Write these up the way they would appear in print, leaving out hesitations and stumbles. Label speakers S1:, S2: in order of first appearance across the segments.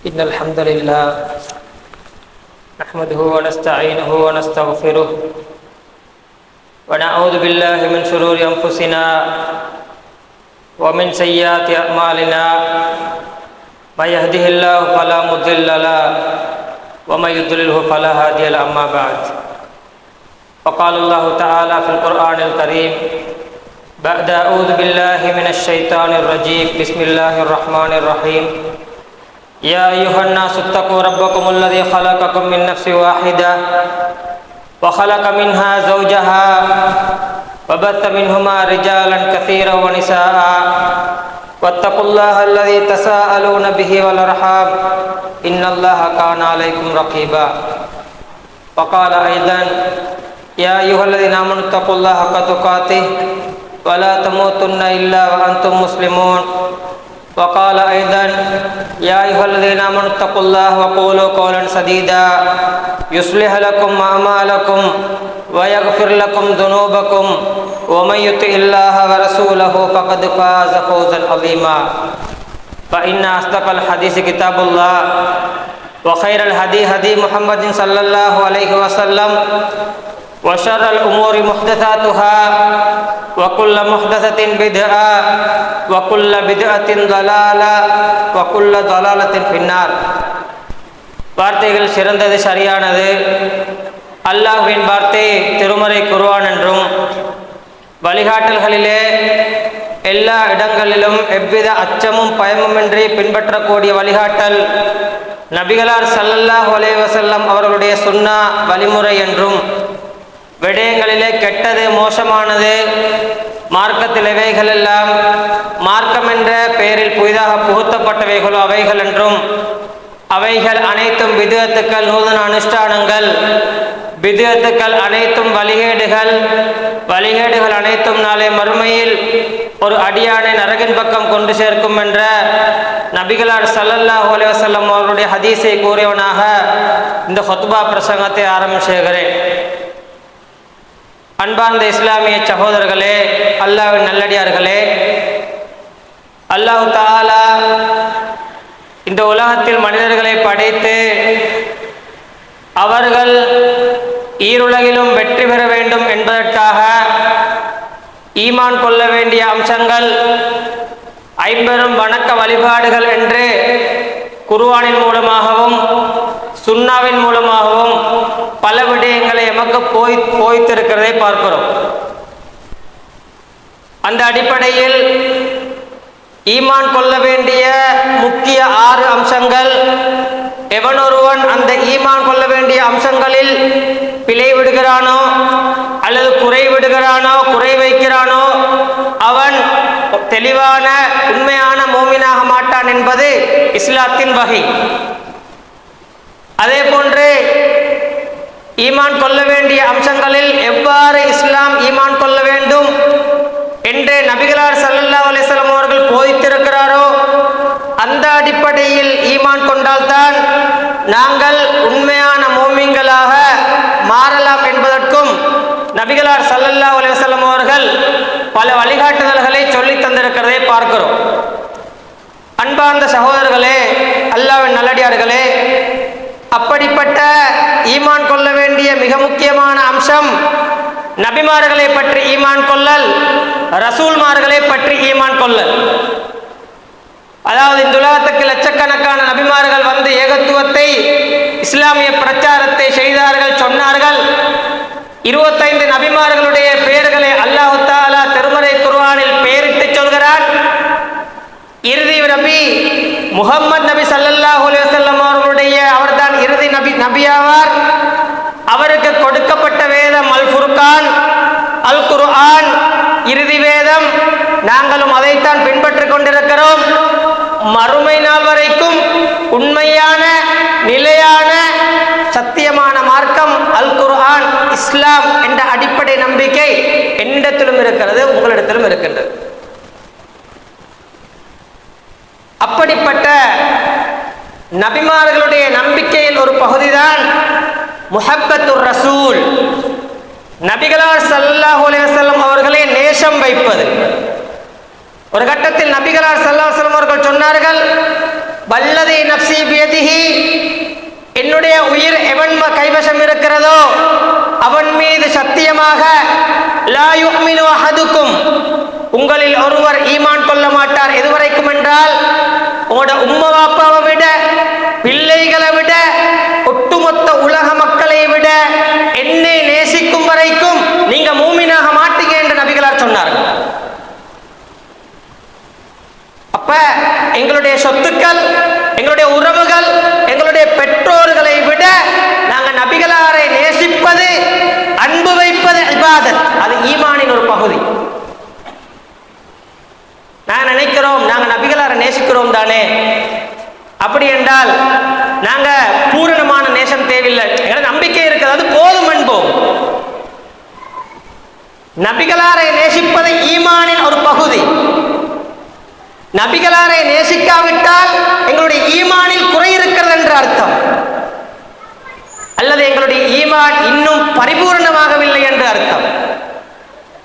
S1: إن الحمد لله نحمده ونستعينه ونستغفره ونعوذ بالله من شرور أنفسنا ومن سيئات أعمالنا من يهده الله فلا مضل له ومن يضلله فلا هادي له أما بعد فقال الله تعالى في القرآن الكريم بعد أعوذ بالله من الشيطان الرجيم بسم الله الرحمن الرحيم يا أيها الناس اتقوا ربكم الذي خلقكم من نفس واحدة وخلق منها زوجها وبث منهما رجالا كثيرا ونساء واتقوا الله الذي تساءلون به والأرحام إن الله كان عليكم رقيبا وقال أيضا يا أيها الذين آمنوا اتقوا الله حق تقاته ولا تموتن إلا وأنتم مسلمون وقال أيضا يا أيها الذين آمنوا اتقوا الله وقولوا قولا سديدا يصلح لكم أعمالكم ويغفر لكم ذنوبكم ومن يطع الله ورسوله فقد فاز فوزا عظيما فإن أصدق الحديث كتاب الله وخير الهدي هدي محمد صلى الله عليه وسلم وشر الأمور محدثاتها وكل محدثة بدعة وكل بدعة ضلالة وكل ضلالة في النار. வார்த்தைகள் சிறந்தது, சரியானது அல்லாஹ்வின் வார்த்தை திருமறை குர்ஆன் என்றும், வழிகாட்டல்களிலே எல்லா இடங்களிலும் எவ்வித அச்சமும் பயமுமின்றி பின்பற்றக்கூடிய வழிகாட்டல் நபிகளார் ஸல்லல்லாஹு அலைஹி வஸல்லம் அவர்களுடைய சுன்னா வழிமுறை என்றும், விடயங்களிலே கெட்டது மோசமானது மார்க்கத்தில் எவைகள் எல்லாம் மார்க்கம் என்ற பெயரில் புதிதாக புகுத்தப்பட்டவைகளோ அவைகள் என்றும், அவைகள் அனைத்தும் பிதுஅத்துக்கள், நூதன அனுஷ்டானங்கள், பிதுஅத்துக்கள் அனைத்தும் வழிகேடுகள், வழிகேடுகள் அனைத்தும் நாளை மறுமையில் ஒரு அடியானை நரகின் பக்கம் கொண்டு சேர்க்கும் என்ற நபிகளார் ஸல்லல்லாஹு அலைஹி வஸல்லம் அவருடைய ஹதீஸை கூறியவனாக இந்த ஹுத்பா பிரசங்கத்தை ஆரம்பிச்சுகிறேன். அன்பார்ந்த இஸ்லாமிய சகோதரர்களே, அல்லாஹ்வின் நல்லடியார்களே, அல்லாஹ் தஆலா இந்த உலகத்தில் மனிதர்களை படைத்து அவர்கள் ஈருலகிலும் வெற்றி பெற வேண்டும் என்பதற்காக ஈமான் கொள்ள வேண்டிய அம்சங்கள், ஐம்பெரும் வணக்க வழிபாடுகள் என்று குர்ஆனின் மூலமாகவும் சுன்னாவின் மூலமாகவும் பல விடயங்களை எமக்கு போய்த்திருக்கிறதை பார்க்கிறோம். அந்த அடிப்படையில் ஈமான் கொள்ள வேண்டிய முக்கிய 6 அம்சங்கள், எவனொருவன் அந்த ஈமான் கொள்ள வேண்டிய அம்சங்களில் பிழை விடுகிறானோ அல்லது குறை விடுகிறானோ, குறை வைக்கிறானோ, அவன் தெளிவான உண்மையான மூமினாக மாட்டான் என்பது இஸ்லாத்தின் வகை. அதே போன்று ஈமான் கொள்ள வேண்டிய அம்சங்களில் எவ்வாறு இஸ்லாம் ஈமான் கொள்ள வேண்டும் என்று நபிகளார் ஸல்லல்லாஹு அலைஹி வஸல்லம் அவர்கள் போதித்திருக்கிறாரோ அந்த அடிப்படையில் ஈமான் கொண்டால்தான் நாங்கள் உண்மையான மூமின்களாக மாறலாம் என்பதற்கும் நபிகளார் ஸல்லல்லாஹு அலைஹி வஸல்லம் அவர்கள் பல வழிகாட்டுதல்களை சொல்லி தந்திருக்கிறதை பார்க்கிறோம். அன்பார்ந்த சகோதரர்களே, அல்லாஹ்வின் நல்லடியார்களே, அப்படிப்பட்ட ஈமான் கொள்ள வேண்டிய மிக முக்கியமான அம்சம் நபிமார்களை பற்றி ஈமான் கொள்ளல், ரசூல்மார்களை பற்றி ஈமான் கொள்ளல். அதாவது இந்த உலகத்துக்கு லட்சக்கணக்கான நபிமார்கள் வந்து ஏகத்துவத்தை, இஸ்லாமிய பிரச்சாரத்தை செய்தார்கள், சொன்னார்கள். 25 நபிமார்களுடைய பெயர்களை அல்லாஹ் தஆலா திருமறை குர்ஆனில் பெயரிட்டு சொல்கிறான். இறுதி நபி முஹம்மது நபி ஸல்லல்லாஹு அலைஹி வஸல்லம் அவர்தான் இறுதி நபியாவார். அவருக்கு கொடுக்கப்பட்ட வேதம் அல் ஃபுர்கான், அல் குர்ஆன், இறுதி வேதம். நாங்களும் அதைத்தான் பின்பற்றிக் கொண்டிருக்கிறோம். மறுமை நாள் வரைக்கும் உண்மையான நிலையான சத்தியமான மார்க்கம் அல் குர்ஆன், இஸ்லாம் என்ற அடிப்படை நம்பிக்கை என்னிடத்திலும் இருக்கிறது, உங்களிடத்திலும் இருக்கின்றது. அப்படிப்பட்ட நபிமார்களுடைய நம்பிக்கையில் ஒரு பகுதிதான் முஹப்பத்துர் ரசூல், நபிகளார் ஸல்லல்லாஹு அலைஹி வஸல்லம் அவர்களை நேசம் வைப்பது. ஒரு கட்டத்தில் நபிகளார் ஸல்லல்லாஹு அலைஹி வஸல்லம் அவர்கள் சொன்னார்கள், வல்லதி நஃப்ஸி பியதிஹி, என்னுடைய உயிர் எவன் கைவசம் இருக்கிறதோ அவன் மீது சத்தியமாக, லா யுமினு அஹதுக்கும், உங்களில் ஒருவர் ஈமான் கொள்ள மாட்டார். எதுவரைக்கும் என்றால், உங்களோட உம்மா பாப்பாவை விட, பிள்ளைகளை விட, ஒட்டுமொத்த உலக மக்களை விட என்னை நேசிக்கும் வரைக்கும் நீங்க மூமினாக மாட்டீங்க என்று நபிகளார் சொன்னார்கள். அப்ப எங்களுடைய சொத்துக்கள், எங்களுடைய உறவுகள், எங்களுடைய பெற்றோர்களை விட நாங்கள் நபிகளாரை நேசிப்பது, அன்பு வைப்பது இபாதத். அது ஈமானின் ஒரு பகுதி. நான் நினைக்கிறோம் நாங்கள் நபிகளாரை நேசிக்கிறோம் தானே, அப்படி என்றால் நாங்க பூரணமான நேசம் தேவையில்லை, எங்களுக்கு நம்பிக்கை இருக்கிறது, அது போதும் என்போம். நபிகளாரை நேசிப்பது ஈமானின் ஒரு பகுதி. நபிகளாரை நேசிக்காவிட்டால் எங்களுடைய ஈமானில் குறை இருக்கிறது என்று அர்த்தம், அல்லது எங்களுடைய ஈமான் இன்னும் பரிபூர்ணமாகவில்லை என்று அர்த்தம்.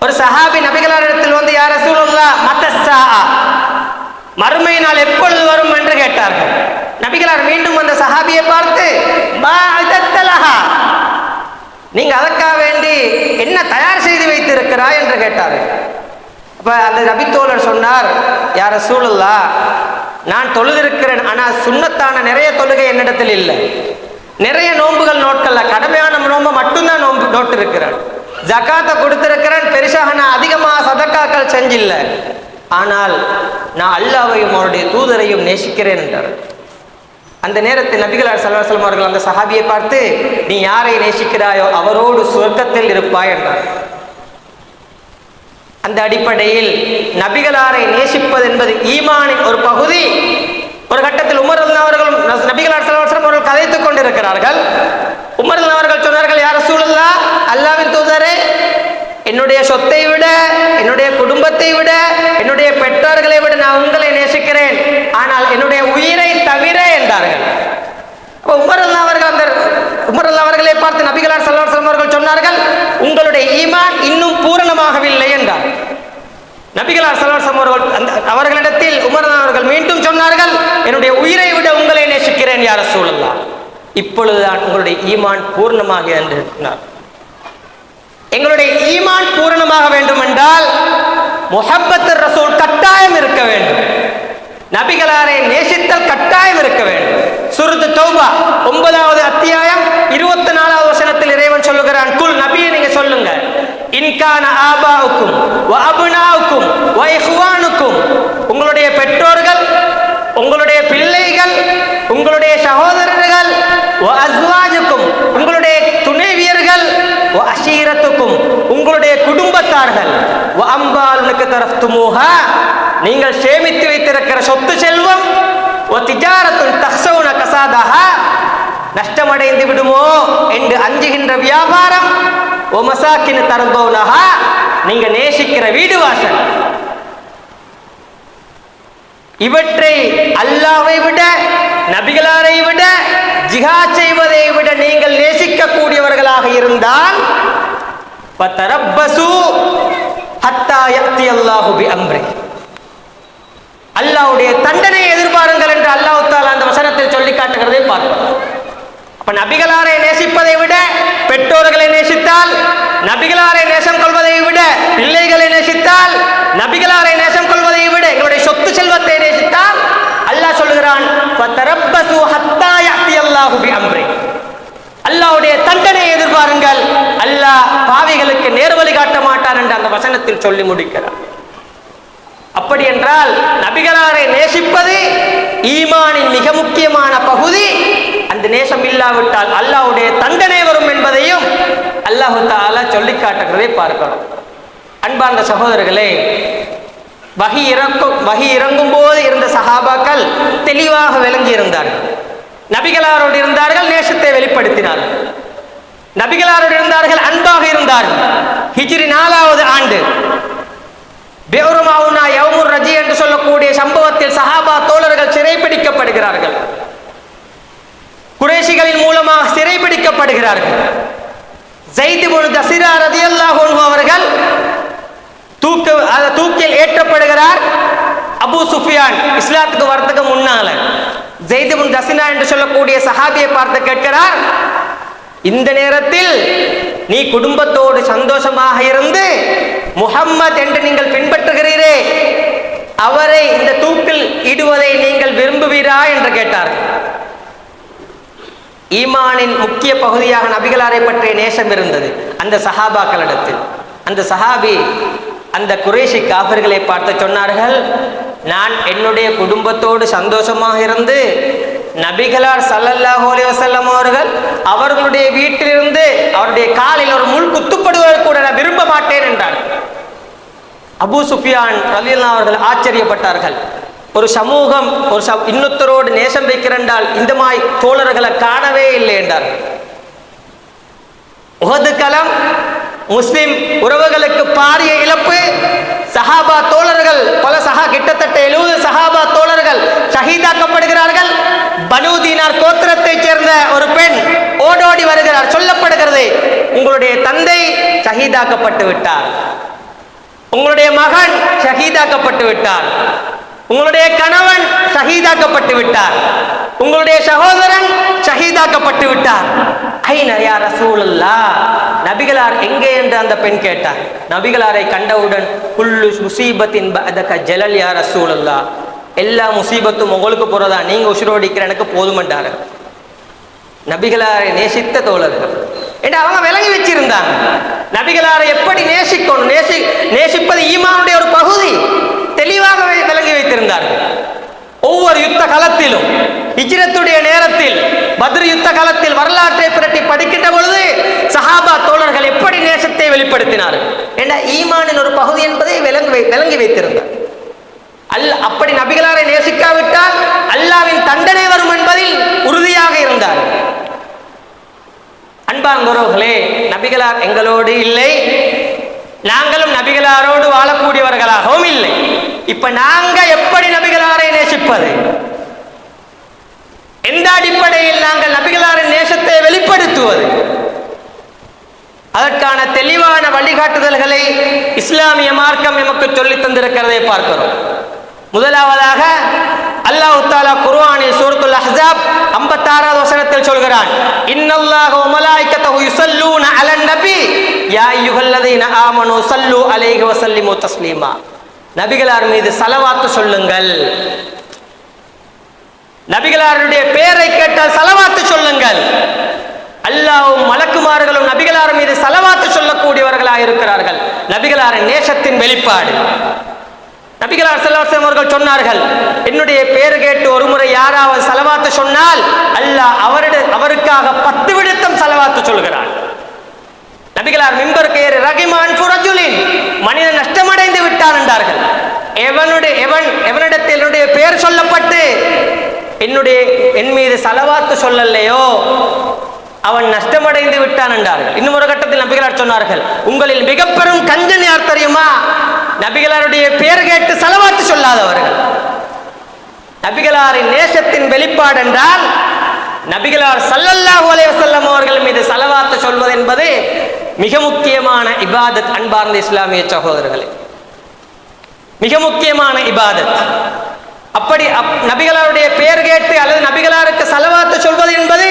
S1: ஒரு சஹாபி நபிகளாரிடத்தில் வந்து, யா ரசூலுல்லாஹ் மத்தஸ்ஸா, மறுமை நாள் எப்பொழுது வரும் என்று கேட்டார்கள். நபிகளார் மீண்டும் அந்த சஹாபியை பார்த்து, மா அதத்தலஹா, நீங்க அதற்காக வேண்டி என்ன தயார் செய்து வைத்திருக்கிறாய் என்று கேட்டார்கள். அப்ப அந்த நபித்தோழர் சொன்னார், யா ரசூலுல்லாஹ், நான் தொழுதிருக்கிறேன், ஆனால் சுன்னத்தான நிறைய தொழுகை என்னிடத்தில் இல்லை. நிறைய நோன்புகள் நோட்கள்ல, கடமையான நோன்பு மட்டும்தான் நோட்டு இருக்கிறேன். ஜகாத்தை கொடுத்திருக்கிறேன், பெருசாக நான் அதிகமாக சதக்காக்கள் செஞ்சில்ல. ஆனால் நான் அல்லாஹ்வையும் அவருடைய தூதரையும் நேசிக்கிறேன் என்றார். அந்த நேரத்தில் நபிகளார் ஸல்லல்லாஹு அலைஹி வஸல்லம் அவர்கள் அந்த சஹாபியை பார்த்து, நீ யாரை நேசிக்கிறாயோ அவரோடு சொர்க்கத்தில் இருப்பாய் என்றார். அந்த அடிப்படையில் நபிகளாரை நேசிப்பது என்பது ஈமானின் ஒரு பகுதி. ஒரு கட்டத்தில் உமர் ரலியல்லாஹு அவர்கள் நபிகளார் ஸல்லல்லாஹு அலைஹி வஸல்லம் அவர்கள் கதைத்துக் கொண்டிருக்கிறார்கள். உமர் ரலியல்லாஹு அவர்கள் சொன்னார்கள், யா ரசூலுல்லாஹ், அல்லாஹ்வின் தூதரே, என்னுடைய சொத்தை விட, என்னுடைய குடும்பத்தை விட, என்னுடைய பெற்றோர்களை விட நான் உங்களை நேசிக்கிறேன், ஆனால் என்னுடைய உயிரை தவிர என்றார்கள். உமர் ரலியல்லாஹு அவர்களை பார்த்து நபிகளார் ஸல்லல்லாஹு அலைஹி வஸல்லம் அவர்கள் சொன்னார்கள், உங்களுடைய ஈமான் இன்னும் பூரணமாகவில்லை என்றார். நபிகளார் ஸல்லல்லாஹு அலைஹி வஸல்லம் அவர்களிடத்தில் உமர் அவர்கள் மீண்டும் சொன்னார்கள், என்னுடைய உயிரை விட உங்களை நேசிக்கிறேன் யா ரசூலுல்லாஹ், இப்பொழுதுதான் உங்களுடைய ஈமான் பூர்ணமாக என்று சொன்னார். எங்களுடைய ஈமான் பூரணமாக வேண்டும் என்றால் முஹப்பத் ரசூல் கட்டாயம் இருக்க வேண்டும், நபிகளாரை நேசித்தல் கட்டாயம் இருக்க வேண்டும். சூரத்து தௌபா 9வது அத்தியாயம் 24வது வசனத்தில் இறைவன் சொல்லுகிறான், குல், நபியே நீங்க சொல்லுங்க, இன்கான ஆபாவுக்கும் வ அப்னாவுக்கும் வ இஹ்வானுக்கும், உங்களுடைய பெற்றோர்கள், உங்களுடைய பிள்ளைகள், உங்களுடைய சகோதரர்கள், வ அஸ்வாஜுக்கும், உங்களுடைய துணைவியர்கள், வ அஷீரத்துக்கும், உங்களுடைய குடும்பத்தார்கள், வ அம்பாலுக்கு தரஃப்துமூஹா, நீங்கள் சேமித்து வைத்திருக்கிற சொத்து செல்வம், வ திஜாரத்துன் தக்ஸவுன கஸாதஹா, நஷ்டமடைந்து விடுமோ என்று அஞ்சுகின்ற வியாபாரம், வ மசாக்கின் தர்தௌனஹா, நீங்க நேசிக்கிற வீடு வாசல், இவற்றை அல்லாஹ்வை விட, நபிகளாரை விட, ஜிஹாத் செய்வதை விட நீங்கள் நேசிக்கக்கூடியவர்களாக இருந்தால், ஃபதரப்பசு ஹத்தா யஅதி அல்லாஹு பிஅம்ரி, அல்லாஹ்வுடைய தண்டனையை எதிர்பாருங்கள் என்று அல்லாஹ் தஆலா அந்த வசனத்தில் சொல்லி காட்டுகிறதை பார்ப்போம். அப்ப நபிகளாரை நேசிப்பதை விட பெற்றோர்களை நேசித்தால், நபிகளாரை நேசம் கொள்வதை விட பிள்ளைகளை நேசித்தால், நபிகளாரை நேசம் கொள்வதை விட எங்களுடைய சொத்து செல்வத்தை நேசித்தால், அல்லாஹ் சொல்கிறான், ஃபதரப்பசு ஹத்தா யஅதி அல்லாஹு பிஅம்ரி, அல்லாஹ்வுடைய தண்டனையை எதிர்பாருங்கள், அல்லாஹ் பாவிகளுக்கு நேர்வழி காட்ட மாட்டான் என்று அந்த வசனத்தில் சொல்லி முடிக்கிறார். அப்படி என்றால் நபிகளாரை நேசிப்பது ஈமானின் மிக முக்கியமான பகுதி. அந்த நேசம் இல்லாவிட்டால் அல்லாஹ்வுடைய தண்டனை வரும் என்பதையும் அல்லாஹ் தஆலா சொல்லி காட்டுகிறதை பார்க்கிறோம். அன்பார்ந்த சகோதரர்களே, வஹி இறங்கும் போது இருந்த சஹாபாக்கள் தெளிவாக விளங்கி இருந்தார்கள். நபிகளாரோடு இருந்தார்கள், நேசத்தை வெளிப்படுத்தினார்கள். நபிகளாரோடு இருந்தார்கள், அன்பாக இருந்தார்கள். ஹிஜ்ரி 4வது ஆண்டு பெருமாவுனா யௌமுர் ரஜி என்று சொல்லக்கூடிய சம்பவத்தில் சஹாபா தோழர்கள் சிறைபிடிக்கப்படுகிறார்கள். குறைஷிகளின் மூலமாக சிறைபிடிக்கப்படுகிறார்கள். ஸைத் இப்னு தஸீரா ரலியல்லாஹு அன்ஹு அவர்கள் தூக்கில் ஏற்றப்படுகிறார். அபூ சுஃபியான் இஸ்லாத்துக்கு வரதுக்கு முன்னால
S2: ஸைத் இப்னு தஸினா என்று சொல்லக்கூடிய சஹாபியை பார்த்து கேட்கிறார், இந்த நேரத்தில் நீ குடும்பத்தோடு சந்தோஷமாக இருந்து முஹம்மத் என்று நீங்கள் பின்பற்றுகிறீரே, அவரை இந்த தூக்கில் இடுவதை நீங்கள் விரும்புவீரா என்று கேட்டார்கள். ஈமானின் முக்கிய பகுதியாக நபிகளாரை பற்றிய நேசம் இருந்தது அந்த சஹாபாக்களிடத்தில். அந்த சஹாபி அந்த குறைஷி காஃபிர்களை பார்த்து சொன்னார்கள், நான் என்னுடைய குடும்பத்தோடு சந்தோஷமாக இருந்து நபிகளார் ஸல்லல்லாஹு அலைஹி வஸல்லம் அவர்களுடைய வீட்டிலிருந்து அவருடைய காலில் ஒரு முள் குத்துப்படுவதை கூட நான் விரும்ப மாட்டேன் என்றார். அபூ சுஃபியான் ரலியல்லாஹு அவர்கள் ஆச்சரியப்பட்டார்கள். ஒரு சமூகம் இன்னொருத்தரோடு நேசம் வைக்கிறென்றால் இந்த மாதிரி தோழர்களை காணவே இல்லை என்றார்கள். உஹது களம் முஸ்லிம் உறவுகளுக்கு பாரிய இழப்பு. சஹாபா தோழர்கள் கிட்டத்தட்ட 70 சஹாபா தோழர்கள் ஷஹீதாக்கப்படுகிறார்கள். பனூ தீனார் கோத்திரத்தைச் சேர்ந்த ஒரு பெண் ஓடோடி வருகிறார். சொல்லப்படுகிறது, உங்களுடைய தந்தை ஷஹீதாக்கப்பட்டு விட்டார், உங்களுடைய மகன் ஷஹீதாக்கப்பட்டு விட்டார், உங்களுடைய கணவன் ஷஹீதாக்கப்பட்டு விட்டார், உங்களுடைய சகோதரன் ஷஹீதாக்கப்பட்டு விட்டார். ஐன யா ரசூலுல்லாஹ், நபிகளார் எங்கே என்று அந்த பெண் கேட்டார். நபிகளாரை கண்டவுடன் குல்லு முசீபத்தின் பஅதக ஜலல் யா ரசூலுல்லாஹ், எல்லா முசீபத்தும் உங்களுக்கு போறதா, நீங்க உசுரோடிக்கிற எனக்கு போதுமென்றார். நபிகளாரை நேசித்த தோழர்கள் என்று அவங்க விளங்கி வச்சிருந்தாங்க. நபிகளாரை எப்படி நேசிக்கணும், நேசிப்பது ஈமானுடைய ஒரு பகுதி தெளிவாக விளங்கி வைத்திருந்தார்கள். ஒவ்வொரு யுத்த காலத்திலும், ஹிஜ்ரத்துடைய நேரத்தில், பத்ர் யுத்த காலத்தில் வரலாற்றை புரட்டி படிக்கின்ற பொழுது சஹாபா தோழர்கள் எப்படி நேசத்தை வெளிப்படுத்தினார்கள் என்ற ஈமானின் ஒரு பகுதி என்பதை விளங்கி வைத்திருந்தார். அப்படி நபிகளாரை நேசிக்காவிட்டால் அல்லாஹ்வின் தண்டனை வரும் என்பதில் உறுதியாக இருந்தார். அன்பார்ந்தவர்களே, நபிகளார் எங்களோடு இல்லை, நாங்களும் நபிகளாரோடு வாழக்கூடியவர்களாகவும் இல்லை. இப்ப நாங்க எப்படி நபிகளாரை நேசிப்பது, எந்த அடிப்படையில் நாங்கள் நபிகளாரின் நேசத்தை வெளிப்படுத்துவது, அதற்கான தெளிவான வழிகாட்டுதல்களை இஸ்லாமிய மார்க்கம் நமக்கு சொல்லி தந்திருக்கிறதை பார்க்கிறோம். முதலாவதாக அல்லாஹ் தஆலா குர்ஆனில் சூரத்துல் அஹ்ஸாப் 56வது வசனத்தில் சொல்கிறான், இன்னல்லாஹ வ மலாயிகத்தஹு யுஸல்லூன அலன் நபி யா அய்யுஹல்லதீன ஆமனூ ஸல்லூ அலைஹி வ ஸல்லிமு தஸ்லீமா. நபிகளார் மீது ஸலவாத் சொல்லுங்கள். நபிகளாருடைய பெயரை கேட்டால் ஸலவாத் சொல்லுங்கள். அல்லாஹ்வும் மலக்குமார்களும் நபிகளார் மீது ஸலவாத் சொல்லக்கூடியவர்களாக இருக்கிறார்கள். நபிகளாரின் நேசத்தின் வெளிப்பாடு. நபிகளார் ஸல்லல்லாஹு அலைஹி வஸல்லம் அவர்கள் சொன்னார்கள், என்னுடைய பெயர் கேட்டு ஒரு முறை யாராவது ஸலவாத் சொன்னால் அல்லாஹ் அவருக்காக 10 விடுத்தம் ஸலவாத் சொல்கிறார். நபிகளார் மிம்பருக்கு ஏறி ரகிமான் ஃபுரஜுலின், மனிதன் நஷ்டமடைந்து விட்டான் என்றார்கள். எவனிடத்தில் என்னுடைய பெயர் சொல்லப்பட்டு என் மீது ஸலவாத் சொல்லலையோ அவன் நஷ்டமடைந்து விட்டான் என்றார்கள். இன்னும் ஒரு கட்டத்தில் நபிகளார் சொன்னார்கள், உங்களில் மிக பெரும் கஞ்சன் யார் தெரியுமா? நபிகளாருடைய பெயர் கேட்டு ஸலவாத் சொல்லாதவர்கள். நபிகளாரின் நேசத்தின் வெளிப்பாடு என்றால் நபிகளார் ஸல்லல்லாஹு அலைஹி வஸல்லம் அவர்கள் மீது ஸலவாத் சொல்வது என்பது மிக முக்கியமான இபாதத். அன்பார்ந்த இஸ்லாமிய சகோதரர்களே, மிக முக்கியமான இபாதத். அப்படி நபிகளாருடைய பெயர் கேட்டு அல்லது நபிகளாருக்கு ஸலவாத் சொல்வது என்பது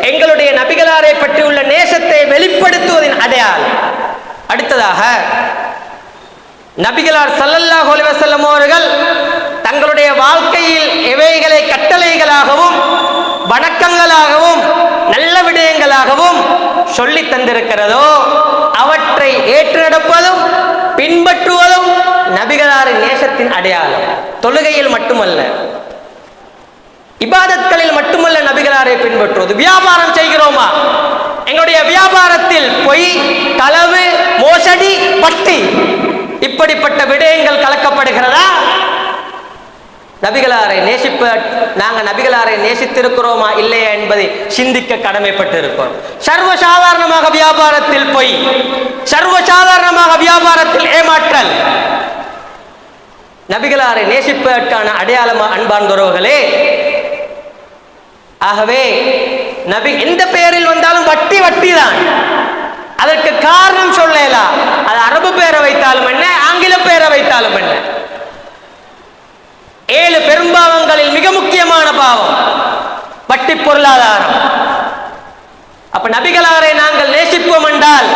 S2: எங்களுடைய நபிகளாரை பற்றியுள்ள நேசத்தை வெளிப்படுத்துவதின் அடையாளம். அடுத்ததாக நபிகளார் ஸல்லல்லாஹு அலைஹி வஸல்லம் அவர்கள் தங்களுடைய வாழ்க்கையில் எவைகளை கட்டளைகளாகவும் வணக்கங்களாகவும் நல்ல விடயங்களாகவும் சொல்லி தந்திருக்கிறதோ அவற்றை ஏற்று நடப்பதும் பின்பற்றுவதும் நபிகளாரின் நேசத்தின் அடையாளம். தொழுகையில் மட்டுமல்ல, இபாதத்களில் மட்டுமல்ல நபிகளாரை பின்பற்றுவது. வியாபாரம் செய்கிறோமா, எங்களுடைய வியாபாரத்தில் பொய், களவு, மோசடி, வட்டி இப்படிப்பட்ட விடயங்கள் கலக்கப்படுகிறதா? நபிகளாரை நாங்கள் நபிகளாரை நேசித்திருக்கிறோமா இல்லையா என்பதை சிந்திக்க கடமைப்பட்டு இருக்கிறோம். சர்வசாதாரணமாக வியாபாரத்தில் பொய், சர்வசாதாரணமாக வியாபாரத்தில் ஏமாற்றல் நபிகளாரை நேசிப்பதற்கான அடையாளமா அன்பார்ந்தவர்களே? ஆகவே நபி எந்த பெயரில் வந்தாலும் வட்டி தான். அதற்கு காரணம் சொல்லலாம். அது அரபு பெயரை வைத்தாலும் என்ன, ஆங்கில பெயரை வைத்தாலும் என்ன. 7 பெரும்பாவங்களில் மிக முக்கியமான பாவம் வட்டி பொருளாதாரம். அப்ப நபிகளாரை நாங்கள் நேசிப்போம் என்றால்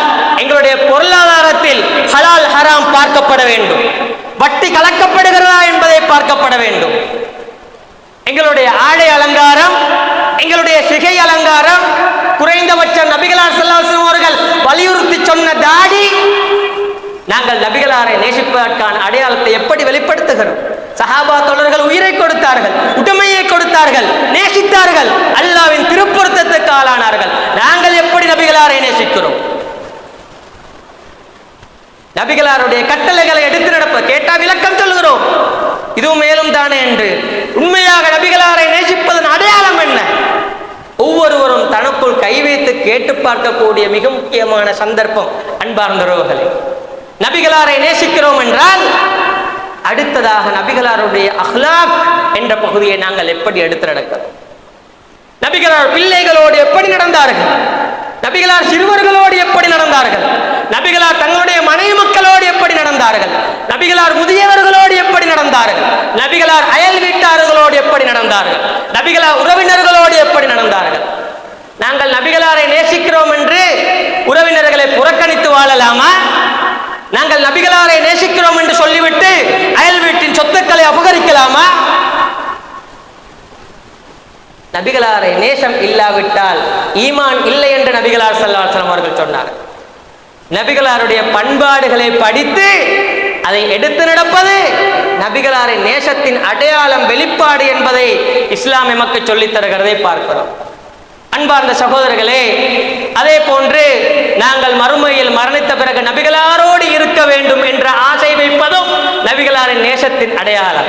S2: எங்களுடைய பொருளாதாரத்தில் ஹலால் ஹராம் பார்க்கப்பட வேண்டும், வட்டி கலக்கப்படுகிறதா என்பதை பார்க்கப்பட வேண்டும். எங்களுடைய ஆடை அலங்காரம், எங்களுடைய சிகை அலங்காரம், குறைந்தபட்சம் நபிகளார் ஸல்லல்லாஹு அலைஹி வஸல்லம் அவர்கள் வலியுறுத்தி சொன்ன தாடி, நாங்கள் நபிகளாரை நேசிப்பதற்கான அடையாளத்தை எப்படி வெளிப்படுத்துகிறோம்? சஹாபா தோழர்கள் உயிரை கொடுத்தார்கள், உடமையை கொடுத்தார்கள், நேசித்தார்கள், அல்லாஹ்வின் திருப்பொருத்தத்துக்கு ஆளானார்கள். நாங்கள் எப்படி நபிகளாரை நேசிக்கிறோம்? நபிகளாருடைய கட்டளைகளை எடுத்து நடப்ப கேட்டா விளக்கம் சொல்கிறோம், இதுவும் மேலும் தானே என்று. உண்மையாக நபிகளாரை நேசிப்பதன் அடையாளம் என்ன? ஒவ்வொருவரும் தனக்குள் கை வைத்து கேட்டு பார்க்கக்கூடிய மிக முக்கியமான சந்தர்ப்பம். அன்பார்ந்தவர்களே, நபிகளாரை நேசிக்கிறோம் என்றால் அடுத்ததாக நபிகளாருடைய அஹ்லாக் என்ற பகுதியை நாங்கள் எப்படி எடுத்து நடக்கிறோம்? நபிகளார் பிள்ளைகளோடு எப்படி நடந்தார்கள்? நபிகளார் சிறுவர்களோடு எப்படி நடந்தார்கள்? நபிகளார் தங்களுடைய மனைவி மக்களோடு எப்படி நடந்தார்கள்? நபிகளார் முதியவர்களோடு எப்படி நடந்தார்கள்? நபிகளார் அயல் வீட்டார்களோடு எப்படி நடந்தார்கள்? நபிகளார் உறவினர்களோடு எப்படி நடந்தார்கள்? நாங்கள் நபிகளாரை நேசிக்கிறோம் என்று உறவினர்களை புறக்கணித்து வாழலாமா? நாங்கள் நபிகளாரை நேசிக்கிறோம் என்று சொல்லிவிட்டு அயல் வீட்டின் சொத்துக்களை அபகரிக்கலாமா? நபிகளாரை நேசம் இல்லாவிட்டால் ஈமான் இல்லை என்று நபிகளார் ஸல்லல்லாஹு அலைஹி வஸல்லம் அவர்கள் சொன்னார். நபிகளாருடைய பண்பாடுகளை படித்து அதை எடுத்து நடப்பது நபிகளாரின் நேசத்தின் அடையாளம், வெளிப்பாடு என்பதை இஸ்லாம் எமக்கு சொல்லித் தருகிறதை பார்க்கிறோம். அன்பார்ந்த சகோதரர்களே, அதே போன்று நாங்கள் மறுமையில் மரணித்த பிறகு நபிகளாரோடு இருக்க வேண்டும் என்ற ஆசை வைப்பதும் நபிகளாரின் நேசத்தின் அடையாளம்.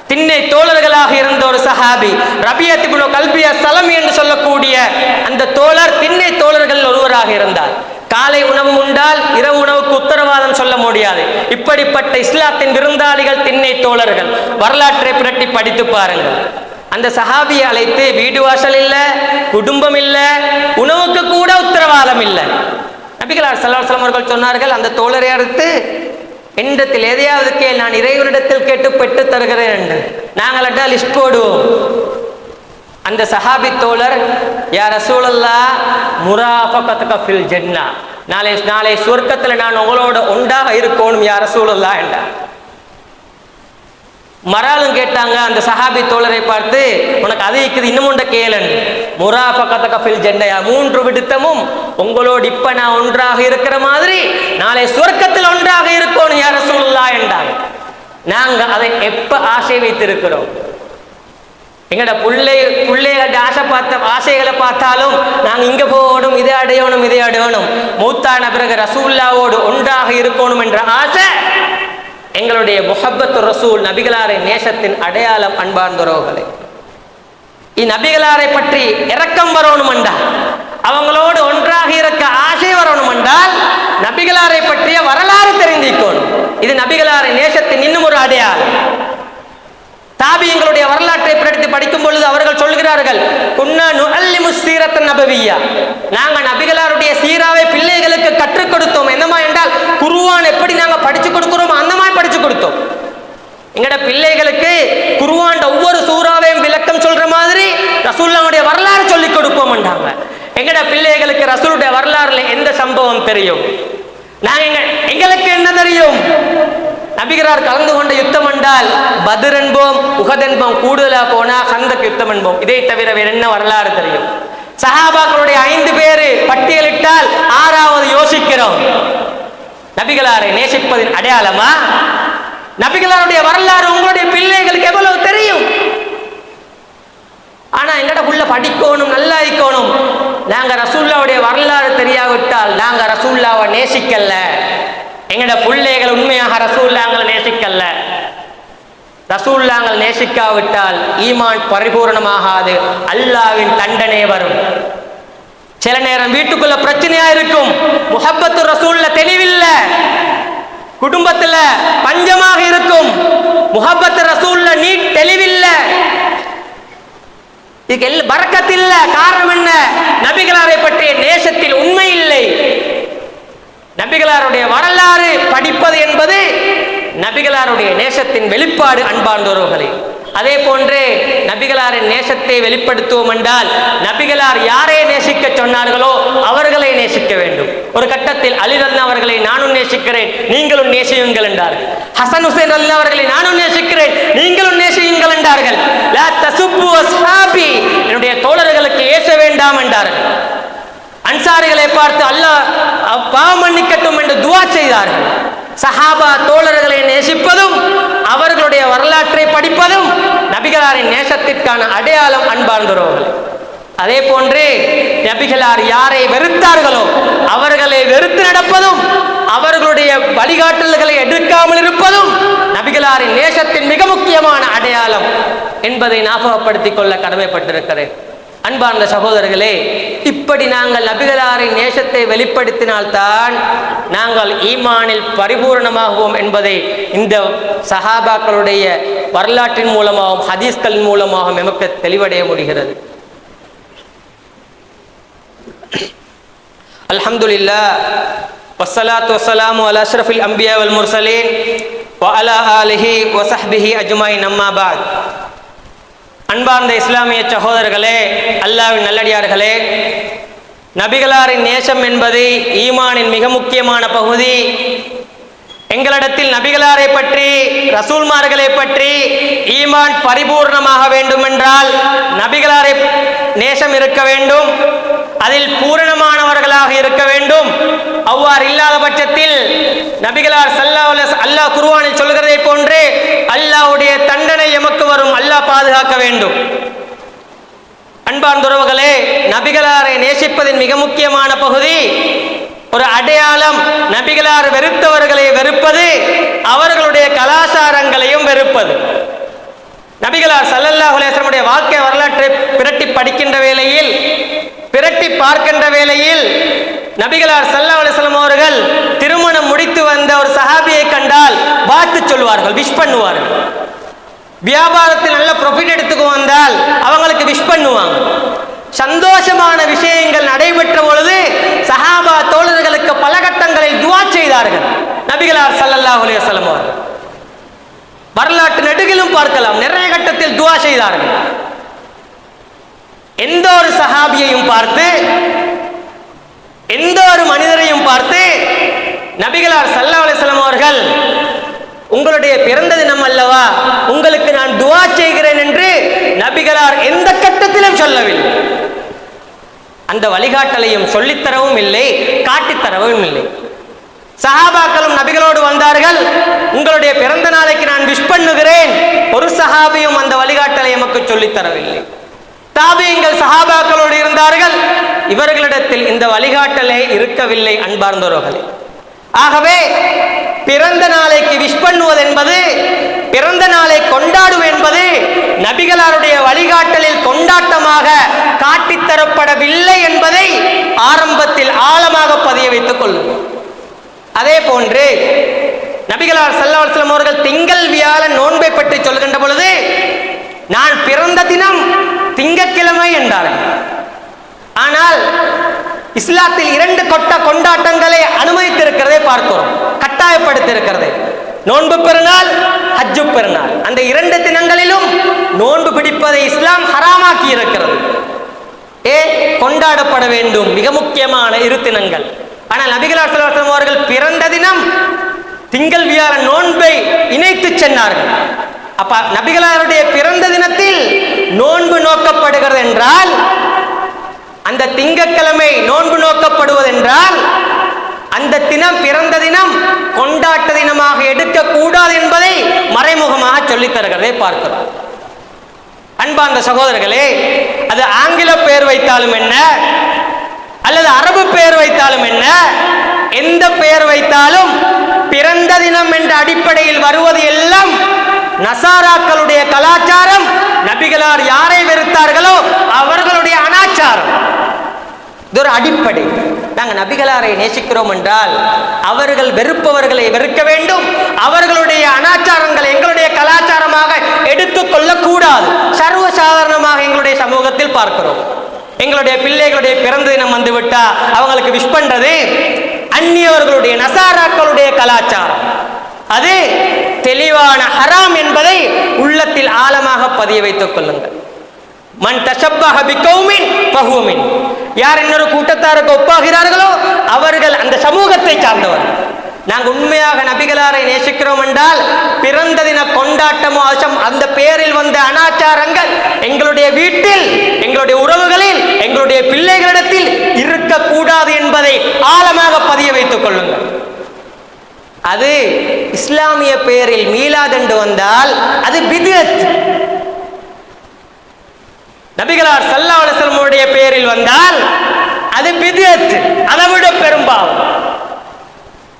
S2: திண்ணை தோழர்களாக இருந்த ஒரு சஹாபி ரபியத் இப்னு கல்பியா ஸலமி என்று சொல்லக்கூடிய அந்த தோழர் திண்ணை தோழர்கள் ஒருவராக இருந்தார். காலை உணவு உண்டால் இரவு உணவுக்கு உத்தரவாதம் சொல்ல முடியாது. இப்படிப்பட்ட இஸ்லாத்தின் விருந்தாளிகள் திண்ணை தோழர்கள். வரலாற்றை புரட்டி படித்து பாருங்கள். அந்த சஹாபியை அழைத்து வீடு வாசல் இல்லை, குடும்பம் இல்லை, உணவுக்கு கூட உத்தரவாதம் இல்லை. நபிகளார் ஸல்லல்லாஹு அலைஹி வஸல்லம் அவர்கள் சொன்னார்கள், அந்த தோழரை அடுத்து என்னிடத்தில் எதையாவது கேள், நான் இறைவனிடத்தில் கேட்டு பெற்று தருகிறேன் என்று. நாங்கள் லிஸ்ட் போடுவோம். அந்த சஹாபி தோழர், யா ரசூலல்லாஹ் முராஃபகத்துக ஃபில் ஜன்னா, நாளை சொர்க்கத்தில் நான் உங்களோட ஒன்றாக இருக்கணும் யா ரசூலல்லாஹ் என்றார். மறாலும் கேட்டாங்க அந்த சஹாபி தோழரை பார்த்து, உனக்கு அது இருக்குது இன்னும் ஒன்றை கேளன், முராஃபகத்துக ஃபில் ஜன்னா, மூன்று விடுத்தமும் உங்களோடு இப்ப நான் ஒன்றாக இருக்கிற மாதிரி நாளை சொர்க்கத்தில் ஒன்றாக இருக்கணும் யா ரசூலுல்லாஹ் என்றாங்க. நாங்க அதை எப்ப ஆசை வைத்திருக்கிறோம்? எங்கட பிள்ளைகள ஆசைகளை பார்த்தாலும் நாங்க இங்க போகணும், இதை அடையணும், மூத்தான பிறகு ரசூலுல்லாவோடு ஒன்றாக இருக்கணும் என்ற ஆசை எங்களுடைய முஹப்பத்து ரசூல் நபிகளாரை நேசத்தின் அடையாளம். அன்பார்ந்தவர்களே, இந்நபிகளாரை பற்றி இரக்கம் வரணும் என்றால், அவங்களோடு ஒன்றாக இருக்க ஆசை வரணும் என்றால் நபிகளாரை பற்றிய வரலாறு தெரிந்திக்கணும். இது நபிகளாரை நேசத்தின் இன்னும் ஒரு அடையாளம். தாபியங்களுடைய வரலாற்றை படித்து படிக்கும் பொழுது அவர்கள் சொல்கிறார்கள், குன்னா நுஅல்லிமு சீரத்த நபவிய்யா, நாங்க நபிகளாருடைய சீராவை பிள்ளைகளுக்கு கற்றுக் கொடுத்தோம். என்னமா என்றால் குர்ஆன் எப்படி நாங்க படிச்சு கொடுக்கிறோம் அந்த மாதிரி படிச்சு கொடுத்தோம். எங்கட பிள்ளைகளுக்கு குர்ஆன் ஒவ்வொரு சூறாவையும் விளக்கம் சொல்ற மாதிரி ரசூலுல்லாஹ்வுடைய வரலாறு சொல்லிக் கொடுப்போம் என்றாங்க. எங்கட பிள்ளைகளுக்கு ரசூலுடைய வரலாறுல எந்த சம்பவம் தெரியும்? எங்களுக்கு என்ன தெரியும்? நபிகளார் கலந்து கொண்ட யுத்தம் என்றால் பத்ர் என்போம், உஹத் என்போம், கூடுதலா போனா கந்தக் யுத்தம் என்போம். இதை தவிர வேற என்ன வரலாறு தெரியும்? சஹாபாக்களுடைய 5 பேரு பட்டியலிட்டால் 6வது யோசிக்கிறோம். நபிகளாரை நேசிப்பதின் அடையாளமா? நபிகளாருடைய வரலாறு உங்களுடைய பிள்ளைகளுக்கு எவ்வளவு தெரியும்? ஆனா எங்கட புள்ள படிக்கணும், நல்லா இருக்கணும். நாங்க ரசூலுல்லாஹ்வுடைய வரலாறு தெரியாவிட்டால் நாங்க ரசூலுல்லாஹ்வை நேசிக்கல. எங்கட பிள்ளைகள் உண்மையாக ரசூலுல்லாஹ்வை நேசிக்கல. ரசூலுல்லாஹ்வை நேசிக்காவிட்டால் ஈமான் பரிபூர்ணமாகாது, அல்லாஹ்வின் தண்டனை வரும். சில நேரம் வீட்டுக்குள்ள பிரச்சனையா இருக்கும், முஹப்பத்து ரசூல்ல தெளிவில்ல, குடும்பத்துல பஞ்சமாக இருக்கும், முஹப்பத்து ரசூல்ல நீட் தெளிவில்ல, இதுக்கு பரக்கத் இல்ல. காரணம் என்ன? நபிகளாரை பற்றிய நேசத்தில் உண்மை இல்லை. நபிகளாருடைய வரலாறு படிப்பது என்பது நபிகளாருடைய நேசத்தின் வெளிப்பாடு. அன்பார்ந்தோர்களே, அதே போன்று நபிகளாரின் நேசத்தை வெளிப்படுத்துவோம் என்றால் நபிகளார் யாரை நேசிக்க சொன்னார்களோ அவர்களை நேசிக்க வேண்டும். ஒரு கட்டத்தில் அலி ரலியல்லாஹு அவர்களை நானும் நேசிக்கிறேன், நீங்களும் நேசியுங்கள் என்றார்கள். ஹசன் ஹுசைன் ரலியல்லாஹு அவர்களை நானும் நேசிக்கிறேன், நீங்களும் நேசியுங்கள் என்றார்கள். லா தசுப்பு அஸ்ஹாபி, என்னுடைய தோழர்களுக்கு ஏச வேண்டாம் என்றார்கள். அன்சாரிகளை பார்த்து அல்லாஹ் பாவம் மன்னிக்கட்டும் என்று துஆ செய்தார்கள். சஹாபா தோழர்களை நேசிப்பதும் அவர்களுடைய வரலாற்றை படிப்பதும் நபிகளாரின் நேசத்திற்கான அடையாளம். அன்பார்ந்தவர்களே, அதே போன்று நபிகளார் யாரை வெறுத்தார்களோ அவர்களை வெறுத்து நடப்பதும் அவர்களுடைய வழிகாட்டல்களை எடுக்காமல் இருப்பதும் நபிகளாரின் நேசத்தின் மிக முக்கியமான அடையாளம் என்பதை ஞாபகப்படுத்திக் கொள்ள கடமைப்பட்டிருக்கிறேன். அன்பார்ந்த சகோதரர்களே, இப்படி நாங்கள் நபிகளாரின் நேசத்தை வெளிப்படுத்தினால்தான் நாங்கள் ஈமானில் பரிபூர்ணமாகுவோம் என்பதை இந்த சஹாபாக்களுடைய வரலாற்றின் மூலமாகவும் ஹதீஸ்களின் மூலமாகவும் நமக்கு தெளிவடைய முடிகிறது. அல்ஹம்துலில்லாஹ் வஸ்ஸலாத்து வஸ்ஸலாமு அலா அஷ்ரஃபில் அன்பியா வல் முர்சலீன் வ அலா ஆலிஹி வ ஸஹ்பிஹி அஜ்மஈன். அம்மா பஅத். அன்பார்ந்த இஸ்லாமிய சகோதரர்களே, அல்லாஹ்வின் நல்லடியார்களே, நபிகளாரின் நேசம் என்பது ஈமானின் மிக முக்கியமான பகுதி. எங்களிடத்தில் நபிகளாரை பற்றி ரசூல்மார்களை பற்றி ஈமான் பரிபூர்ணமாக வேண்டுமென்றால் நபிகளாரை நேசம் இருக்க வேண்டும், அதில் பூரணமானவர்களாக இருக்க வேண்டும். அவ்வாறு இல்லாத பட்சத்தில் நபிகளார் ஸல்லல்லாஹு அலைஹி வஸல்லம் அல்லாஹ் குர்ஆனில் சொல்கிறதை போன்று அல்லாஹ்வுடைய தண்டனை எமக்கு வரும். அல்லாஹ் பாதுகாக்க வேண்டும். அன்பார்ந்த உறவுகளே, நபிகளாரை நேசிப்பதின் மிக முக்கியமான பகுதி ஒரு அடையாளம். நபிகளார் வெறுத்தவர்களை வெறுப்பது, அவர்களுடைய கலாச்சாரங்களையும் வெறுப்பது. நபிகளார் ஸல்லல்லாஹு அலைஹி வஸல்லம் வாழ்க்கை வரலாற்றை பிரட்டி படிக்கின்ற வேளையில், பிரட்டி பார்க்கின்ற வேளையில் நபிகளார் ஸல்லல்லாஹு அலைஹி வஸல்லம் அவர்கள் திருமணம் முடித்து வந்த ஒரு சஹாபியை கண்டால் வாழ்த்து சொல்வார்கள், விஷ் பண்ணுவார்கள். வியாபாரத்தில் நல்ல ப்ராஃபிட் எடுத்துக்கு வந்தால் அவங்களுக்கு விஷ் பண்ணுவாங்க. சந்தோஷமான விஷயங்கள் நடைபெற்ற பொழுது சஹாபா தோழர்களுக்கு பல கட்டங்களில் துஆ செய்தார்கள் நபிகளார் ஸல்லல்லாஹு அலைஹி வஸல்லம் அவர்கள். வரலாற்று நெடுகிலும் பார்க்கலாம், நிறைய கட்டத்தில் துஆ செய்தார்கள். எந்த ஒரு சஹாபியையும் பார்த்து, எந்த ஒரு மனிதரையும் பார்த்து நபிகளார் ஸல்லல்லாஹு அலைஹி வஸல்லம் அவர்கள் உங்களுடைய பிறந்த தினம் அல்லவா, உங்களுக்கு நான் துஆ செய்கிறேன் என்று நபிகளார் எந்த கட்டத்திலும் சொல்லவில்லை. அந்த வழிகாட்டலையும் சொல்லித்தரவும் இல்லை, காட்டித்தரவும் இல்லை. சஹாபாக்களும் நபிகளோடு வந்தார்கள், உங்களுடைய பிறந்த நாளைக்கு நான் விஷ் பண்ணுகிறேன். ஒரு சஹாபியும் அந்த வழிகாட்டலை எமக்கு சொல்லித்தரவில்லை. தாபியீன்கள் சஹாபாக்களோடு இருந்தார்கள், இவர்களிடத்தில் இந்த வழிகாட்டலே இருக்கவில்லை. அன்பார்ந்தவர்களே, ஆகவே பிறந்த நாளைக்கு விஷ் பண்ணுவது என்பது, பிறந்த நாளை கொண்டாடுவது என்பது நபிகளாருடைய வழிகாட்டலில் கொண்டாட்டமாக காட்டித்தரப்படவில்லை என்பதை ஆரம்பத்தில் ஆழமாக பதிய வைத்துக் கொள்ளுங்கள். அதே போன்று நபிகளார் ஸல்லல்லாஹு அலைஹி வஸல்லம் அவர்கள் திங்கள் வியாழன் நோன்பை பற்றி சொல்கின்ற பொழுது நான் பிறந்த தினம் திங்கட்கிழமை என்றார்கள். ஆனால் இஸ்லாத்தில் இரண்டு கொண்டாட்டங்களை அனுமதித்திருக்கிறதை பார்க்கிறோம், கட்டாயப்படுத்தியிருக்கிறது. நோன்பு பெருநாள், ஹஜ்ஜு பெருநாள். அந்த இரண்டு தினங்களிலும் நோன்பு பிடிப்பதை இஸ்லாம் ஹராமாக்கி இருக்கிறது. கொண்டாடப்பட வேண்டும், மிக முக்கியமான இரு தினங்கள். ஆனால் நபிகளார் ஸல்லல்லாஹு அலைஹி வஸல்லம் அவர்கள் பிறந்த தினம் திங்கள் வியாழன் நோன்பை இணைத்து சென்றார்கள். அப்ப நபிகளாருடைய பிறந்த தினத்தில் நோன்பு நோக்கப்படுகிறது என்றால், அந்த திங்கட்கிழமை நோன்பு நோக்கப்படுவது என்றால் அந்த தினம் பிறந்த தினம் கொண்டாட்ட தினமாக எடுக்கக்கூடாது என்பதை மறைமுகமாக சொல்லித் தருகிறதை பார்க்கிறோம். அன்பார்ந்த சகோதரர்களே, அது ஆங்கில பெயர் வைத்தாலும் என்ன, அல்லது அரபு பெயர் வைத்தாலும் என்ன, எந்த பெயர் வைத்தாலும் பிறந்த தினம் என்ற அடிப்படையில் வருவது எல்லாம் நசாராக்களுடைய கலாச்சாரம். நபிகளார் யாரை வெறுத்தார்களோ அவர்களுடைய அனாச்சாரம். இது ஒரு அடிப்படை. நாங்கள் நபிகளாரை நேசிக்கிறோம் என்றால் அவர்கள் வெறுப்பவர்களை வெறுக்க வேண்டும், அவர்களுடைய அனாச்சாரங்களை எங்களுடைய கலாச்சாரமாக எடுத்துக்கொள்ளக்கூடாது. சர்வசாதாரணமாக எங்களுடைய சமூகத்தில் பார்க்கிறோம். எங்களுடைய பிள்ளைகளுடைய பிறந்த தினம் வந்துவிட்டா அவங்களுக்கு விஷ் பண்றது அந்நியவர்களுடைய நசாராக்களுடைய கலாச்சாரம். அது தெளிவான ஹராம் என்பதை உள்ளத்தில் ஆழமாக பதிய வைத்துக் கொள்ளுங்கள். மன் தஷப்பஹ பிகௌமின் ஃபஹுவ மின். யார் இன்னொரு கூட்டத்தாருக்கு ஒப்பாகிறார்களோ அவர்கள் அந்த சமூகத்தை சார்ந்தவர்கள். நாங்கள் உண்மையாக நபிகளாரை நேசிக்கிறோம் என்றால் பிறந்த தின கொண்டாட்டமோ அந்த பேரில் வந்த அனாச்சாரங்கள் எங்களுடைய வீட்டில், எங்களுடைய உறவுகளில், எங்களுடைய பிள்ளைகளிடத்தில் இருக்கக்கூடாது என்பதை ஆழமாக பதிய வைத்துக் கொள்ளுங்கள். அது இஸ்லாமிய பெயரில் மீலாத் என்று வந்தால் அது பித்அத். நபிகளார் ஸல்லல்லாஹு அலைஹி வஸல்லம் பெயரில் வந்தால் அது பித்அத், அதை விட பெரும்பாவம்.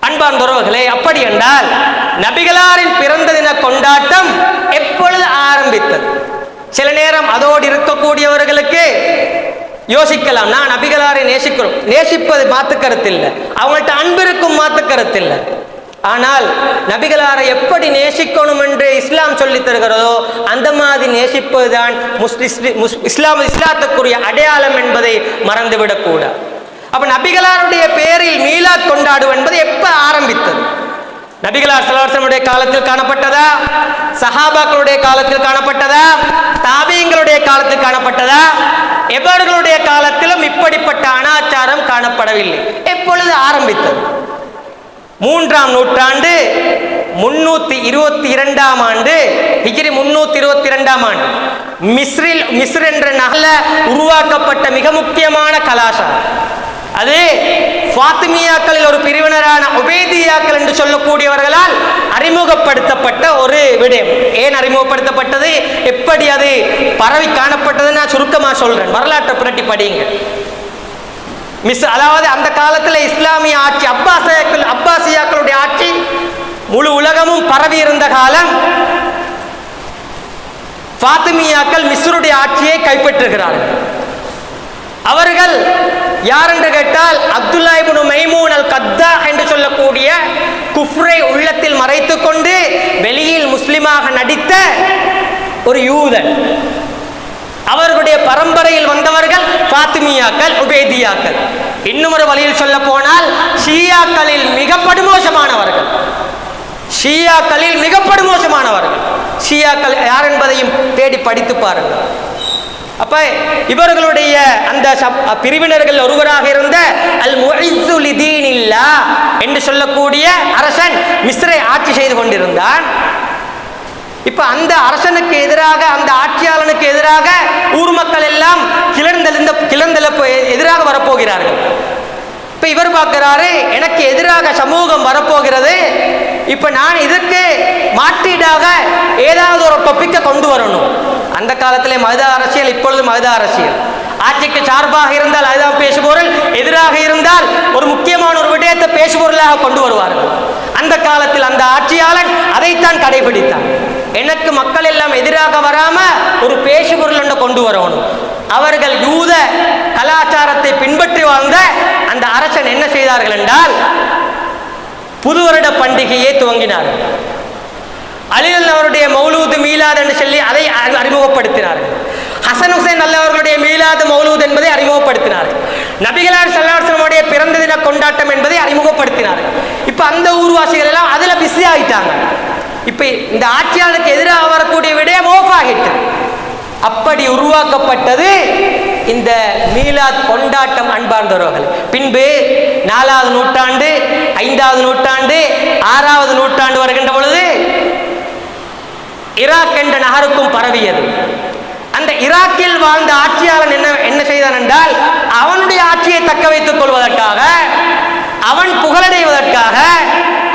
S2: அன்பார்ந்தவர்களே, அப்படி என்றால் நபிகளாரின் பிறந்த தின கொண்டாட்டம் எப்பொழுது ஆரம்பித்தது? சில நேரம் அதோடு இருக்கக்கூடியவர்களுக்கு யோசிக்கலாம், நான் நபிகளாரை நேசிக்கிறோம், நேசிப்பது மாத்து கருத்து இல்லை, அவங்கள்ட்ட அன்பிற்கும் மாத்து கருத்து இல்லை. ஆனால் நபிகளாரை எப்படி நேசிக்கணும் என்று இஸ்லாம் சொல்லி தருகிறதோ அந்த மாதிரி நேசிப்பதுதான் இஸ்லாத்துக்குரிய அடையாளம் என்பதை மறந்துவிடக் கூடாது. அப்ப நபிகளாருடைய பெயரில் மீலாத் கொண்டாடுவது என்பது எப்ப ஆரம்பித்தது? நபிகளார் ஸல்லல்லாஹு அலைஹி வஸல்லம் காலத்தில் காணப்பட்டதா? சஹாபாக்களுடைய காலத்தில் காணப்பட்டதா? தாபீங்களுடைய காலத்தில் காணப்பட்டதா? எவர்களுடைய காலத்திலும் இப்படிப்பட்ட அனாச்சாரம் காணப்படவில்லை. எப்பொழுது ஆரம்பித்தது? 3ஆம் நூற்றாண்டு 322ஆம் ஆண்டு, ஹிஜ்ரி 322ஆம் ஆண்டு மிஸ்ர் என்ற நகரில் உருவாக்கப்பட்ட மிக முக்கியமான கலாச்சாரம். அது ஃபாத்திமியாக்களில் ஒரு பிரிவினரான உபைதியாக்கள் என்று சொல்லக்கூடியவர்களால் அறிமுகப்படுத்தப்பட்ட ஒரு விடயம். ஏன் அறிமுகப்படுத்தப்பட்டது, எப்படி அது பரவி காணப்பட்டது நான் சுருக்கமாக சொல்றேன், வரலாற்றை புரட்டி படியுங்க. அதாவது அந்த காலத்தில் இஸ்லாமிய ஆட்சி, அப்பாசியாக்களுடைய ஆட்சி முழு உலகமும் பரவி இருந்த காலம். ஃபாத்திமியாக்கள் மிஸ்ருடைய ஆட்சியை கைப்பற்றுகிறார்கள். அவர்கள் யார் என்று கேட்டால் அப்துல்லா இப்னு மைமூன் அல் கத்தா என்று சொல்லக்கூடிய குஃப்ரை உள்ளத்தில் மறைத்துக் கொண்டு வெளியில் முஸ்லிமாக நடித்த ஒரு யூதன். அவர்களுடைய பரம்பரையில் வந்தவர்கள் ஃபாத்திமியாக்கள், உபைதியாக்கள். இன்னும் ஒரு வழியில் சொல்ல போனால் ஷியாக்களில் மிக படுமோசமானவர்கள். ஷியாக்களில் மிக படுமோசமானவர்கள். ஷியாக்கள் யார் என்பதையும் தேடி படித்து பாருங்கள். அப்ப இவர்களுடைய அந்த பிரிவினர்கள் ஒருவராக இருந்த அல் முஇஸ்ஸு லிதீனில்லாஹ் என்று சொல்லக்கூடிய அரசன் மிஸ்ரை ஆட்சி செய்து கொண்டிருந்தான். இப்ப அந்த அரசனுக்கு எதிராக, அந்த ஆட்சியாளனுக்கு எதிராக ஊர் மக்கள் எல்லாம் கிளர்ந்தெழுப்ப எதிராக வரப்போகிறார்கள். இப்ப இவர் பார்க்கிறாரு, எனக்கு எதிராக சமூகம் வரப்போகிறது, இப்ப நான் இதற்கு மாற்றீடாக ஏதாவது ஒரு டொப்பிக்கை கொண்டு வரணும். அந்த காலத்திலே மத அரசியல், இப்பொழுது மத அரசியல். ஆட்சிக்கு சார்பாக இருந்தால் அதுதான் பேசுபொருள், எதிராக இருந்தால் ஒரு முக்கியமான ஒரு விடயத்தை பேசுபொருளாக கொண்டு வருவார்கள். அந்த காலத்தில் அந்த ஆட்சியாளன் அதைத்தான் கடைபிடித்தான். எனக்கு மக்கள் எல்லாம் எதிராக வராம ஒரு பேசுபொருள் ஒன்று கொண்டு வரணும். அவர்கள் யூத கலாச்சாரத்தை பின்பற்றி வாழ்ந்த அந்த அரசன் என்ன செய்தார்கள் என்றால் புது வருட பண்டிகையை துவங்கினார்கள். அலி அவருடைய மௌலூது மீலாத் என்று சொல்லி அதை அறிமுகப்படுத்தினார்கள். ஹசன் ஹுசைன் அவர்களுடைய மீலாது மௌலூத் என்பதை அறிமுகப்படுத்தினார்கள். நபிகளார் ஸல்லல்லாஹு அலைஹி வஸல்லம் பிறந்த தின கொண்டாட்டம் என்பதை அறிமுகப்படுத்தினார்கள். இப்ப அந்த ஊர்வாசிகள் எல்லாம் அதுல பிஸி ஆகிட்டாங்க. இப்ப இந்த ஆட்சியாளருக்கு எதிராக வரக்கூடிய விடயம் ஆஃப் ஆகிட்டு. அப்படி உருவாக்கப்பட்டது இந்த மீலாத் கொண்டாட்டம். அன்பார்ந்தவர்கள், பின்பு 4வது நூற்றாண்டு, 5வது நூற்றாண்டு, 6வது நூற்றாண்டு வருகின்ற பொழுது ஈராக் என்ற நகருக்கும் பரவியது. அந்த ஈராக்கில் வாழ்ந்த ஆட்சியாளன் என்ன செய்தான் என்றால் அவனுடைய ஆட்சியை தக்க வைத்துக் கொள்வதற்காக, அவன் புகழடைவதற்காக,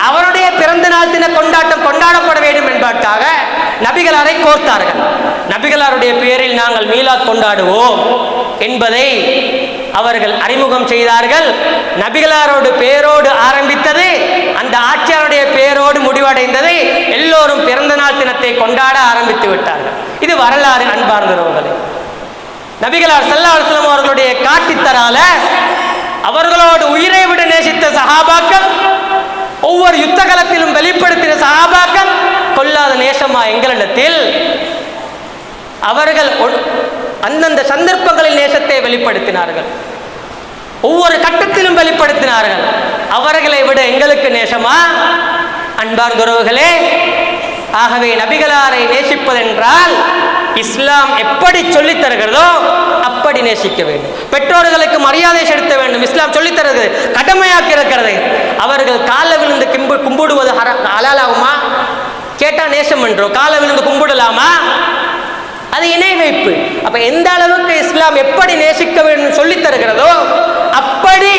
S2: அவனுடைய பிறந்த நாள் தின கொண்டாட்டம் கொண்டாடப்பட வேண்டும் என்பதற்காக நபிகளாரை கோர்த்தார்கள். நபிகளாருடைய பெயரில் நாங்கள் மீலாத் கொண்டாடுவோம் என்பதை அவர்கள் அறிமுகம் செய்தார்கள். நபிகளாரோடு பெயரோடு ஆரம்பித்தது, அந்த ஆட்சியாளருடைய பெயரோடு முடிவடைந்தது. எல்லோரும் பிறந்த நாள் தினத்தை கொண்டாட ஆரம்பித்து விட்டார்கள். இது வரலாறு. அன்பார்ந்தவர்களே, நபிகளார் ஸல்லல்லாஹு அலைஹி வஸல்லம் அவர்களுடைய காட்டித்தரால அவர்களோடு உயிரை விட நேசித்த சஹாபாக்கள், ஒவ்வொரு யுத்த களத்திலும் வெளிப்படுத்தின சஹாபாக்கள் கொல்லாத நேசமா எங்களிடத்தில் அவர்கள் அந்தந்த சந்தர்ப்பங்களில் நேசத்தை வெளிப்படுத்தினார்கள். ஒவ்வொரு கட்டத்திலும் வெளிப்படுத்தினார்கள். அவர்களை விட எங்களுக்கு நேசமா? அன்பார்ந்த உறவுகளே, ஆகவே நபிகளாரை நேசிப்பதென்றால் இஸ்லாம் எப்படி சொல்லித் தருகிறதோ அப்படி நேசிக்க வேண்டும். பெற்றோர்களுக்கு மரியாதை செலுத்த வேண்டும். இஸ்லாம் சொல்லித் தருகிறது, கடமையாக்கி இருக்கிறது. அவர்கள் கால விழுந்து கும்பிடுவது ஹலாலாகுமா? கேட்டா நேசம் என்றோம். கால விழுந்து கும்பிடலாமா? அது இணை வைப்பு. அப்ப எந்த அளவுக்கு இஸ்லாம் எப்படி நேசிக்க வேண்டும் சொல்லித் தருகிறதோ அப்படி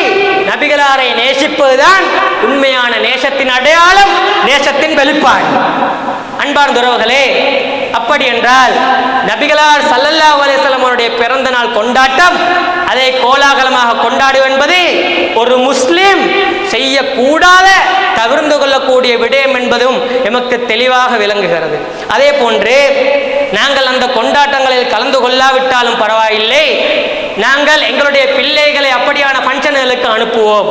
S2: நபிகளாரை நேசிப்பதுதான் உண்மையான நேசத்தின் அடையாளம், நேசத்தின் வெளிப்பாடு. அன்பார்ந்த உறவுகளே, அப்படி என்றால் நபிகளார் ஸல்லல்லாஹு அலைஹி வஸல்லம் அவருடைய பிறந்த நாள் கொண்டாட்டம் அதை கோலாகலமாக கொண்டாடுவது என்பது ஒரு முஸ்லிம் செய்யக்கூடாத, தவிர்த்து கொள்ளக்கூடிய விடயம் என்பதும் எமக்கு தெளிவாக விளங்குகிறது. அதே போன்று நாங்கள் அந்த கொண்டாட்டங்களில் கலந்து கொள்ளாவிட்டாலும் பரவாயில்லை, நாங்கள் எங்களுடைய பிள்ளைகளை அப்படியான ஃபங்க்ஷன்களுக்கு அனுப்புவோம்.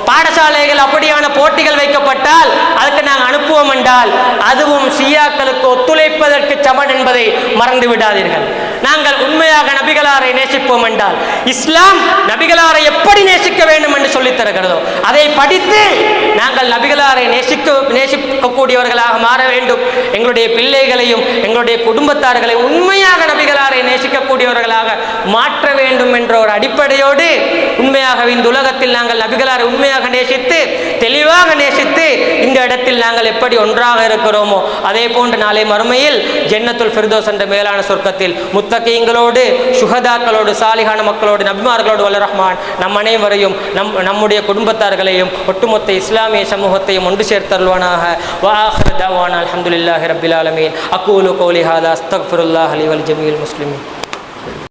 S2: பாடசாலைகள் அப்படியான போட்டிகள் வைக்கப்பட்டால் அதுக்கு நாங்கள் அனுப்புவோம் என்றால் அதுவும் ஷியாக்களுக்கு ஒத்துழைப்பதற்கு சமன் என்பதை மறந்து விடாதீர்கள். நாங்கள் உண்மையாக நபிகளாரை நேசிப்போம் என்றால் இஸ்லாம் நபிகளாரை எப்படி நேசிக்க வேண்டும் என்று சொல்லித் தருகிறதோ அதை படித்து நாங்கள் நபிகளாரை நேசிக்கக்கூடியவர்களாக மாற வேண்டும். எங்களுடைய பிள்ளைகளையும் எங்களுடைய குடும்பத்தார்களை உண்மையாக நபிகளாரை நேசிக்கக்கூடியவர்களாக மாற்ற வேண்டும் என்ற ஒரு அடிப்படையோடு உண்மையாக இந்த உலகத்தில் நாங்கள் நபிகளாரை உண்மையாக நேசித்து தெளிவாக நேசித்து இந்த இடத்தில் நாங்கள் எப்படி ஒன்றாக இருக்கிறோமோ அதே போன்று நாளை மறுமையில் ஜன்னத்துல் ஃபிர்தௌஸ் என்ற மேலான சொர்க்கத்தில் முத்தகீங்களோடு, சுஹதாக்களோடு, சாலிஹான மக்களோடு, நபிமார்களோடு வல்ல ரஹ்மான் நம் அனைவரையும் நம்முடைய குடும்பத்தார்களையும் ஒட்டுமொத்த இஸ்லாமிய சமூகத்தையும் ஒன்று சேர்த்தருள்வானாக. வ ஆகிரு தஅவானா அல்ஹம்துலில்லாஹி ரப்பில் ஆலமீன். அகூலு கௌலி ஹாதா அஸ்தக்ஃபிருல்லாஹ் லி வல் ஜமீல் முஸ்லிமீன்.